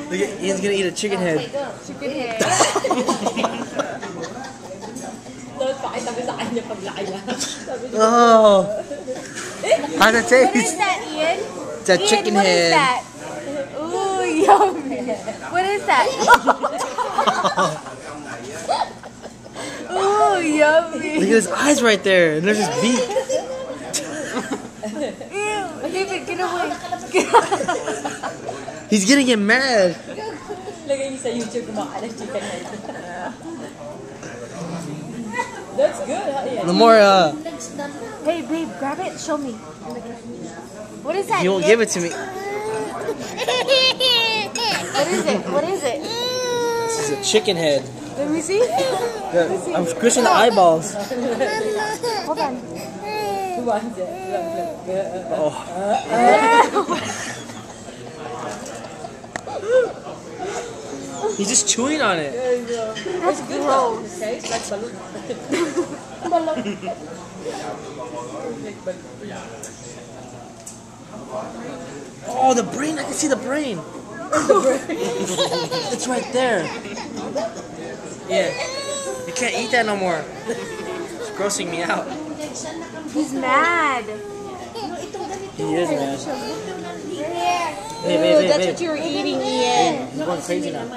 Look at Ian's gonna eat a chicken head. Chicken head. Oh. How's it taste? What is that, Ian? It's a chicken head. What is that? Ooh, yummy. What is that? Ooh, yummy. Look at his eyes right there. And there's his beak. Ew. David, get away. He's gonna get mad. Lagay niyo sa YouTube kumakain ng chicken head. That's good, huh? The more, Hey, babe, grab it. Show me. What is that? he won't give it to me. What is it? What is it? This is a chicken head. Let me see. I'm squishing the eyeballs. Hold on. Who wants it? Look. Oh. He's just chewing on it. There you go. That's gross. Okay, it's like balloon. Oh, the brain. I can see the brain. It's right there. Yeah. You can't eat that no more. It's grossing me out. He's mad. He is mad. That's what you were eating, Ian. He's going crazy now.